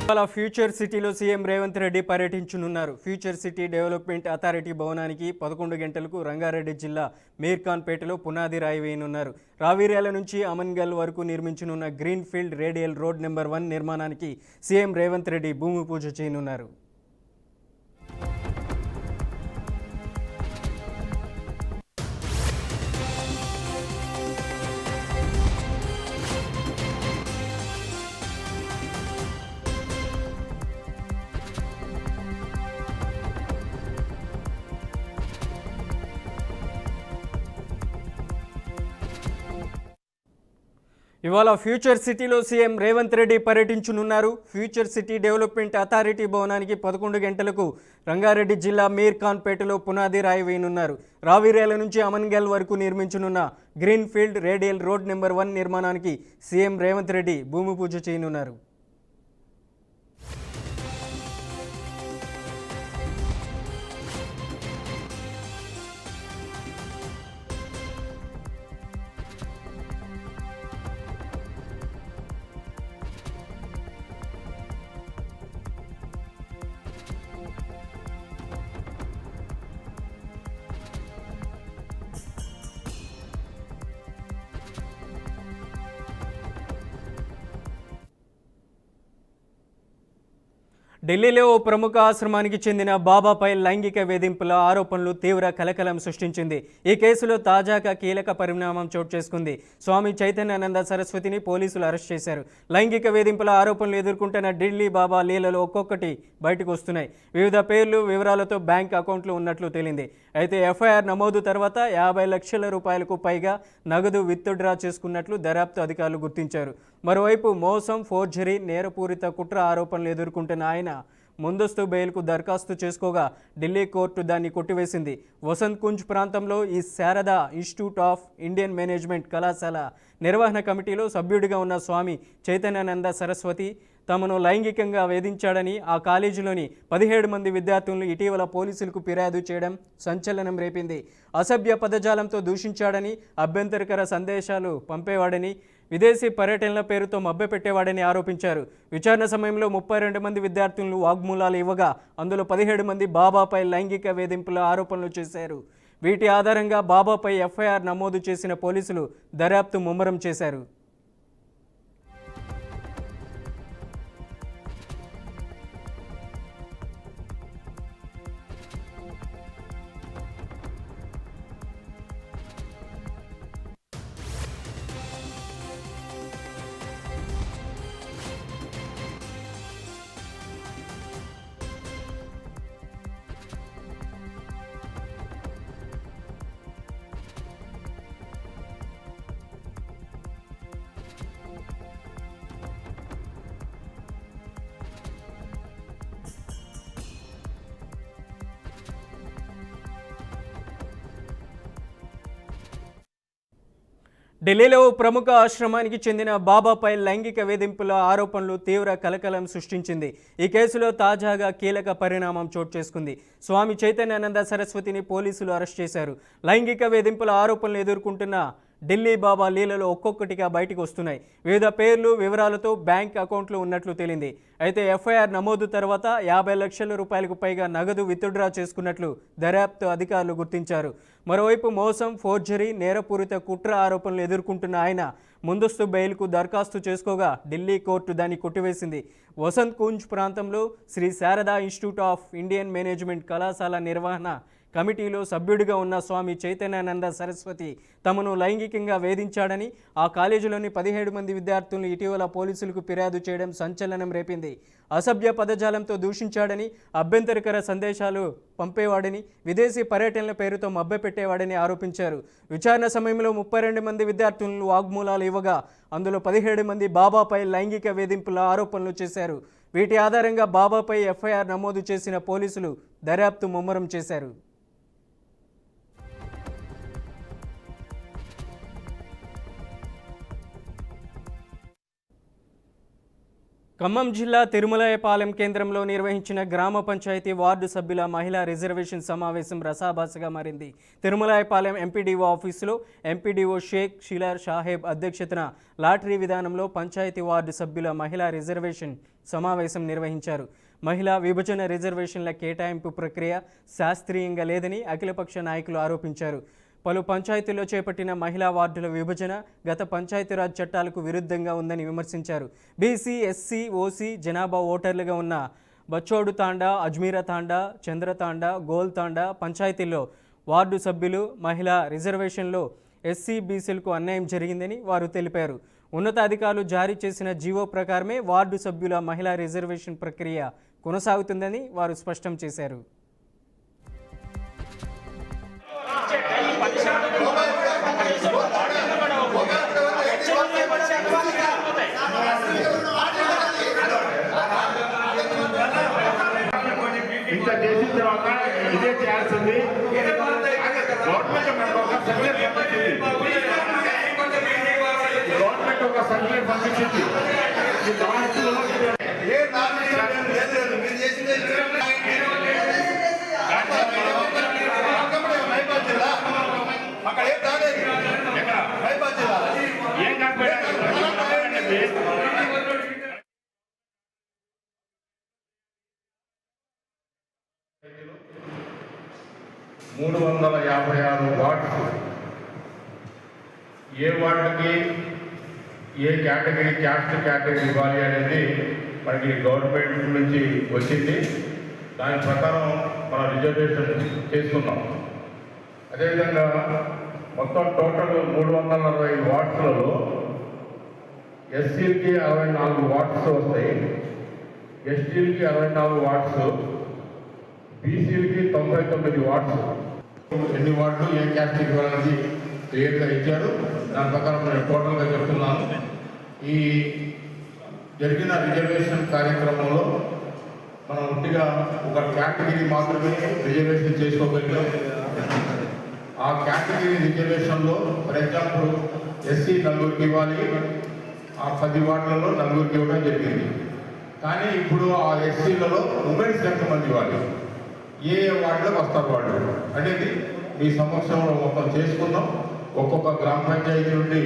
ఇవాళ ఫ్యూచర్ సిటీలో సీఎం రేవంత్ రెడ్డి పర్యటించనున్నారు. ఫ్యూచర్ సిటీ డెవలప్మెంట్ అథారిటీ భవనానికి 11 గంటలకు రంగారెడ్డి జిల్లా మీర్ఖాన్పేటలో పునాది రాయి వేయనున్నారు. రావిర్యాల నుంచి అమన్గల్ వరకు నిర్మించనున్న green field radial road number 1 నిర్మాణానికి సీఎం రేవంత్ రెడ్డి భూమి పూజ చేయనున్నారు. ఇవాళ ఫ్యూచర్ సిటీలో సీఎం రేవంత్ రెడ్డి పర్యటించనున్నారు. ఫ్యూచర్ సిటీ డెవలప్మెంట్ అథారిటీ భవనానికి 11 గంటలకు రంగారెడ్డి జిల్లా మీర్ఖాన్పేటలో పునాది రాయి వేయనున్నారు. రావిర్యాల నుంచి అమన్గల్ వరకు నిర్మించనున్న green field radial road number 1 నిర్మాణానికి సీఎం రేవంత్ రెడ్డి భూమి పూజ చేయనున్నారు. ఢిల్లీలో ఓ ప్రముఖ ఆశ్రమానికి చెందిన బాబాపై లైంగిక వేధింపుల ఆరోపణలు తీవ్ర కలకలం సృష్టించింది. ఈ కేసులో తాజాగా కీలక పరిణామం చోటు చేసుకుంది. స్వామి చైతన్యానంద సరస్వతిని పోలీసులు అరెస్ట్ చేశారు. లైంగిక వేధింపుల ఆరోపణలు ఎదుర్కొంటున్న ఢిల్లీ బాబా లీలలు ఒక్కొక్కటి బయటకు వస్తున్నాయి. వివిధ పేర్లు వివరాలతో బ్యాంక్ అకౌంట్లు ఉన్నట్లు తేలింది. అయితే ఎఫ్ఐఆర్ నమోదు తర్వాత 50 లక్షల రూపాయలకు పైగా నగదు విత్డ్రా చేసుకున్నట్లు దర్యాప్తు అధికారులు గుర్తించారు. మరోవైపు మోసం, ఫోర్జరీ, నేరపూరిత కుట్ర ఆరోపణలు ఎదుర్కొంటున్న ఆయన ముందస్తు బెయిల్కు దరఖాస్తు చేసుకోగా ఢిల్లీ కోర్టు దాన్ని కొట్టివేసింది. వసంత్ కుంజ్ ప్రాంతంలో ఈ Sharada institute of Indian management కళాశాల నిర్వహణ కమిటీలో సభ్యుడిగా ఉన్న స్వామి చైతన్యానంద సరస్వతి తమను లైంగికంగా వేధించాడని ఆ కాలేజీలోని 17 మంది విద్యార్థులను ఇటీవల పోలీసులకు ఫిర్యాదు చేయడం సంచలనం రేపింది. అసభ్య పదజాలంతో దూషించాడని, అభ్యంతరకర సందేశాలు పంపేవాడని, విదేశీ పర్యటనల పేరుతో మభ్యపెట్టేవాడని ఆరోపించారు. విచారణ సమయంలో 32 మంది విద్యార్థులను వాగ్మూలాలు ఇవ్వగా అందులో 17 మంది బాబాపై లైంగిక వేధింపుల ఆరోపణలు చేశారు. వీటి ఆధారంగా బాబాపై ఎఫ్ఐఆర్ నమోదు చేసిన పోలీసులు దర్యాప్తు ముమ్మరం చేశారు. ఢిల్లీలో ప్రముఖ ఆశ్రమానికి చెందిన బాబాపై లైంగిక వేధింపుల ఆరోపణలు తీవ్ర కలకలం సృష్టించింది. ఈ కేసులో తాజాగా కీలక పరిణామం చోటు చేసుకుంది. స్వామి చైతన్యానంద సరస్వతిని పోలీసులు అరెస్ట్ చేశారు. లైంగిక వేధింపుల ఆరోపణలు ఎదుర్కొంటున్న ఢిల్లీ బాబా లీలలు ఒక్కొక్కటిగా బయటకు వస్తున్నాయి. వివిధ పేర్లు వివరాలతో బ్యాంక్ అకౌంట్లు ఉన్నట్లు తేలింది. అయితే ఎఫ్ఐఆర్ నమోదు తర్వాత 50 లక్షల రూపాయలకు పైగా నగదు విత్డ్రా చేసుకున్నట్లు దర్యాప్తు అధికారులు గుర్తించారు. మరోవైపు మోసం, ఫోర్జరీ, నేరపూరిత కుట్ర ఆరోపణలు ఎదుర్కొంటున్న ఆయన ముందస్తు బెయిల్కు దరఖాస్తు చేసుకోగా ఢిల్లీ కోర్టు దాన్ని కొట్టివేసింది. వసంత్ కుంజ్ ప్రాంతంలో Shri Sharada institute of Indian management కళాశాల నిర్వహణ కమిటీలో సభ్యుడిగా ఉన్న స్వామి చైతన్యానంద సరస్వతి తమను లైంగికంగా వేధించాడని ఆ కాలేజీలోని 17 మంది విద్యార్థులను ఇటీవల పోలీసులకు ఫిర్యాదు చేయడం సంచలనం రేపింది. అసభ్య పదజాలంతో దూషించాడని, అభ్యంతరకర సందేశాలు పంపేవాడని, విదేశీ పర్యటనల పేరుతో మభ్యపెట్టేవాడని ఆరోపించారు. విచారణ సమయంలో 32 మంది విద్యార్థులను వాగ్మూలాలు ఇవ్వగా అందులో 17 మంది బాబాపై లైంగిక వేధింపుల ఆరోపణలు చేశారు. వీటి ఆధారంగా బాబాపై ఎఫ్ఐఆర్ నమోదు చేసిన పోలీసులు దర్యాప్తు ముమ్మరం చేశారు. ఖమ్మం జిల్లా తిరుమలయపాలెం కేంద్రంలో నిర్వహించిన గ్రామ పంచాయతీ వార్డు సభ్యుల మహిళా రిజర్వేషన్ సమావేశం రసాభాసగా మారింది. తిరుమలయపాలెం ఎంపీడీఓ ఆఫీసులో ఎంపీడీఓ షేక్ షిలార్ షాహెబ్ అధ్యక్షతన లాటరీ విధానంలో పంచాయతీ వార్డు సభ్యుల మహిళా రిజర్వేషన్ సమావేశం నిర్వహించారు. మహిళా విభజన రిజర్వేషన్ల కేటాయింపు ప్రక్రియ శాస్త్రీయంగా లేదని అఖిలపక్ష నాయకులు ఆరోపించారు. పలు పంచాయతీల్లో చేపట్టిన మహిళా వార్డుల విభజన గత పంచాయతీరాజ్ చట్టాలకు విరుద్ధంగా ఉందని విమర్శించారు. బీసీ, ఎస్సీ, ఓసీ జనాభా ఓటర్లుగా ఉన్న బచ్చోడు తాండా, అజ్మీరా తాండా, చంద్ర తాండా, గోల్ తాండా పంచాయతీల్లో వార్డు సభ్యులు మహిళా రిజర్వేషన్లో ఎస్సీ, బీసీలకు అన్యాయం జరిగిందని వారు తెలిపారు. ఉన్నతాధికారులు జారీ చేసిన జీవో ప్రకారమే వార్డు సభ్యుల మహిళా రిజర్వేషన్ ప్రక్రియ కొనసాగుతుందని వారు స్పష్టం చేశారు. ఇంత చేసిన తర్వాత ఇదే చేయాల్సింది. గవర్నమెంట్ ఒక సర్టిఫికేట్ పంపించింది. ఏం కనపడే 356 వార్డ్స్, ఏ వార్డుకి ఏ కేటగిరీ క్యాస్ట్ కేటగిరీ ఇవ్వాలి అనేది మనకి గవర్నమెంట్ నుంచి వచ్చింది. దాని ప్రకారం మనం రిజర్వేషన్ చేసుకున్నాం. అదేవిధంగా మొత్తం టోటల్ 345 వార్డ్స్లలో ఎస్సీలకి 64 వార్డ్స్ వస్తాయి, ఎస్టీలకి 64 వార్డ్స్, బీసీలకి 99 వార్డ్స్. ఎన్ని వార్డులు ఏ క్యాస్ట్ ఇవ్వాలనేది క్లియర్గా ఇచ్చారు. దాని ప్రకారం నేను టోటల్గా చెప్తున్నాను. ఈ జరిగిన రిజర్వేషన్ కార్యక్రమంలో మనం ఉట్టిగా ఒక కేటగిరీ మాత్రమే రిజర్వేషన్ చేసుకోగలిగాం. ఆ కేటగిరీ రిజర్వేషన్లో ఫర్ ఎగ్జాంపుల్ ఎస్సీ 4 ఇవ్వాలి, ఆ 10 వార్డులలో 4 ఇవ్వడం జరిగింది. కానీ ఇప్పుడు ఆ ఎస్సీలలో ఉమెన్స్ ఎంతమంది ఇవ్వాలి, ఏ వార్డులకు వస్తారు వాళ్ళు అనేది మీ సమక్షంలో మొత్తం చేసుకుందాం. ఒక్కొక్క గ్రామ పంచాయతీ నుండి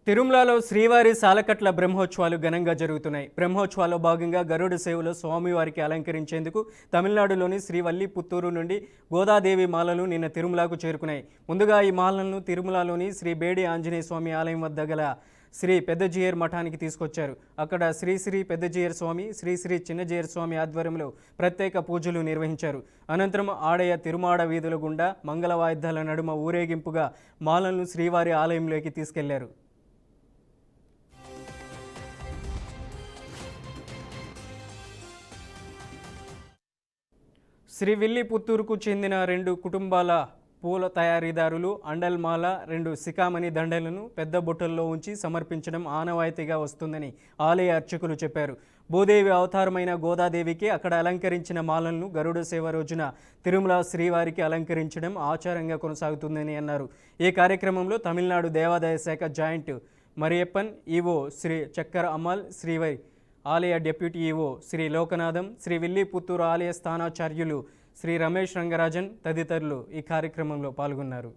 తిరుమలలో శ్రీవారి సాలకట్ల బ్రహ్మోత్సవాలు ఘనంగా జరుగుతున్నాయి. బ్రహ్మోత్సవాల్లో భాగంగా గరుడ సేవలో స్వామివారికి అలంకరించేందుకు తమిళనాడులోని శ్రీవల్లిపుత్తూరు నుండి గోదాదేవి మాలలు నిన్న తిరుమలకు చేరుకున్నాయి. ముందుగా ఈ మాలలను తిరుమలలోని శ్రీ బేడి ఆంజనేయ స్వామి ఆలయం వద్ద గల శ్రీ పెద్దజీయర్ మఠానికి తీసుకొచ్చారు. అక్కడ శ్రీ పెద్దజీయర్ స్వామి, శ్రీ చిన్నజీయర్ స్వామి ఆధ్వర్యంలో ప్రత్యేక పూజలు నిర్వహించారు. అనంతరం ఆడయ తిరుమాడ వీధుల గుండా మంగళ వాయిద్యాల నడుమ ఊరేగింపుగా మాలలను శ్రీవారి ఆలయంలోకి తీసుకెళ్లారు. శ్రీవిల్లిపుత్తూరుకు చెందిన 2 కుటుంబాల పూల తయారీదారులు అండల్మాల 2 సికామణి దండలను పెద్ద బుట్టల్లో ఉంచి సమర్పించడం ఆనవాయితీగా వస్తుందని ఆలయ అర్చకులు చెప్పారు. భూదేవి అవతారమైన గోదాదేవికి అక్కడ అలంకరించిన మాలలను గరుడ సేవ రోజున తిరుమల శ్రీవారికి అలంకరించడం ఆచారంగా కొనసాగుతుందని అన్నారు. ఈ కార్యక్రమంలో తమిళనాడు దేవాదాయ శాఖ జాయింట్ మరియప్పన్ ఈవో శ్రీ చక్కర అమల్, శ్రీవై ఆలయ డిప్యూటీ ఈవో శ్రీ లోకనాథం, శ్రీ విల్లిపుత్తూరు ఆలయ స్థానాచార్యులు శ్రీ రమేష్ రంగరాజన్ తదితరులు ఈ కార్యక్రమంలో పాల్గొన్నారు.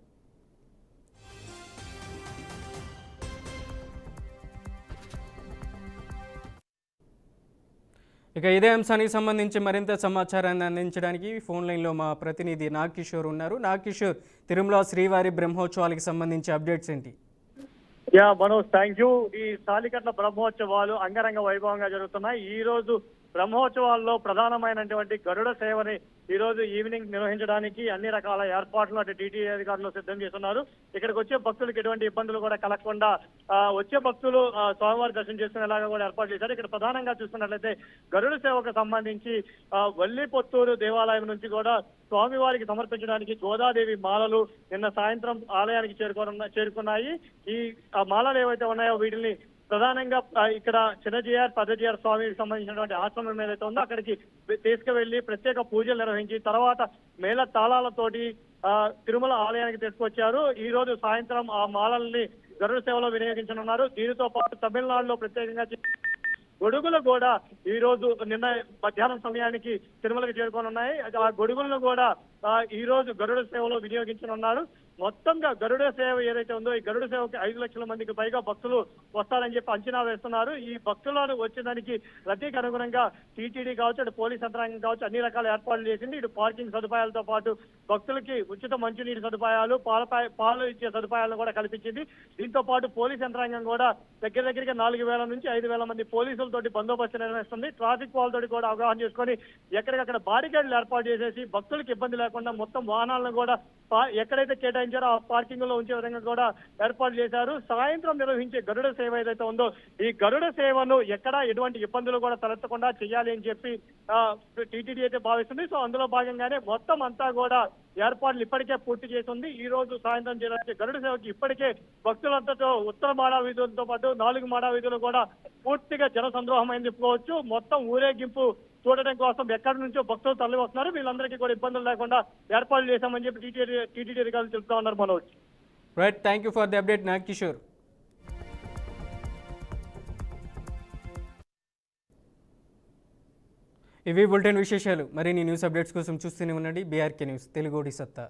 ఇక ఇదే అంశానికి సంబంధించి మరింత సమాచారాన్ని అందించడానికి ఫోన్ లైన్లో మా ప్రతినిధి నాగకిషోర్ ఉన్నారు. నాగకిషోర్, తిరుమల శ్రీవారి బ్రహ్మోత్సవాలకు సంబంధించి అప్డేట్స్ ఏంటి? Manoj, thank you. ఈ సాలికట్ల బ్రహ్మోత్సవాలు అంగరంగ వైభవంగా జరుగుతున్నాయి. ఈ రోజు బ్రహ్మోత్సవాల్లో ప్రధానమైనటువంటి గరుడ సేవని ఈ రోజు ఈవినింగ్ నిర్వహించడానికి అన్ని రకాల ఏర్పాట్లు అటు టీటీడీ అధికారులు సిద్ధం చేస్తున్నారు. ఇక్కడికి వచ్చే భక్తులకు ఎటువంటి ఇబ్బందులు కూడా కలగకుండా వచ్చే భక్తులు స్వామివారి దర్శనం చేసుకునేలాగా కూడా ఏర్పాటు చేశారు. ఇక్కడ ప్రధానంగా చూస్తున్నట్లయితే గరుడ సేవకు సంబంధించి వల్లిపుత్తూరు దేవాలయం నుంచి కూడా స్వామివారికి సమర్పించడానికి గోదాదేవి మాలలు నిన్న సాయంత్రం ఆలయానికి చేరుకున్నాయి. ఈ మాలలు ఏవైతే ఉన్నాయో వీటిని ప్రధానంగా ఇక్కడ చిన్నజీఆర్ పెద్దజీఆర్ స్వామికి సంబంధించినటువంటి ఆశ్రమం ఏదైతే ఉందో అక్కడికి తీసుకువెళ్లి ప్రత్యేక పూజలు నిర్వహించి తర్వాత మేళ తాళాలతోటి తిరుమల ఆలయానికి తీసుకొచ్చారు. ఈ రోజు సాయంత్రం ఆ మాలల్ని గరుడ సేవలో వినియోగించనున్నారు. దీనితో పాటు తమిళనాడులో ప్రత్యేకంగా గొడుగులు కూడా ఈ రోజు నిన్న మధ్యాహ్నం సమయానికి తిరుమలకి చేరుకోనున్నాయి. ఆ గొడుగులను కూడా ఈ రోజు గరుడ సేవలో వినియోగించనున్నారు. మొత్తంగా గరుడ సేవ ఏదైతే ఉందో ఈ గరుడ సేవకి 5 లక్షల మందికి పైగా భక్తులు వస్తారని చెప్పి అంచనా వేస్తున్నారు. ఈ భక్తులను వచ్చేదానికి రద్దీకి అనుగుణంగా టీటీడీ కావచ్చు, అటు పోలీస్ యంత్రాంగం కావచ్చు, అన్ని రకాల ఏర్పాట్లు చేసింది. ఇటు పార్కింగ్ సదుపాయాలతో పాటు భక్తులకి ఉచిత మంచినీటి సదుపాయాలు, పాలు ఇచ్చే సదుపాయాలను కూడా కల్పించింది. దీంతో పాటు పోలీస్ యంత్రాంగం కూడా దగ్గరగా 4,000 నుంచి 5,000 మంది పోలీసులతోటి బందోబస్తు నిర్వహిస్తుంది. ట్రాఫిక్ వాళ్ళతోటి కూడా అవగాహన చేసుకొని ఎక్కడికక్కడ బారికేడ్లు ఏర్పాటు చేసేసి భక్తులకు ఇబ్బంది లేకుండా మొత్తం వాహనాలను కూడా ఎక్కడైతే కేటాయించారో ఆ పార్కింగ్ లో ఉంచే విధంగా కూడా ఏర్పాటు చేశారు. సాయంత్రం నిర్వహించే గరుడ సేవ ఏదైతే ఉందో ఈ గరుడ సేవను ఎక్కడా ఎటువంటి ఇబ్బందులు కూడా తలెత్తకుండా చేయాలి అని చెప్పి టీటీడీ అయితే భావిస్తుంది. సో అందులో భాగంగానే మొత్తం అంతా కూడా ఏర్పాట్లు ఇప్పటికే పూర్తి చేసింది. ఈ రోజు సాయంత్రం జరిగే గరుడ సేవకి ఇప్పటికే భక్తులంతతో ఉత్తర మాడా వీధులతో పాటు 4 మాడా వీధులు కూడా పూర్తిగా జన సంద్రోహమైంది చెప్పుకోవచ్చు. మొత్తం ఊరేగింపు చూడడం కోసం ఎక్కడి నుంచో భక్తులు తరలి వస్తున్నారు. వీళ్ళందరికీ కూడా ఇబ్బందులు లేకుండా ఏర్పాట్లు చేశామని చెప్పి టీటీడీ అధికారులు చెప్తా ఉన్నారు. Manoj, right, thank you for the update Nagakishore. ఇవి బులెటిన్ విశేషాలు. మరిన్ని న్యూస్ అప్డేట్స్ కోసం చూస్తూనే ఉండండి బీఆర్కే న్యూస్, తెలుగోడి సత్తా.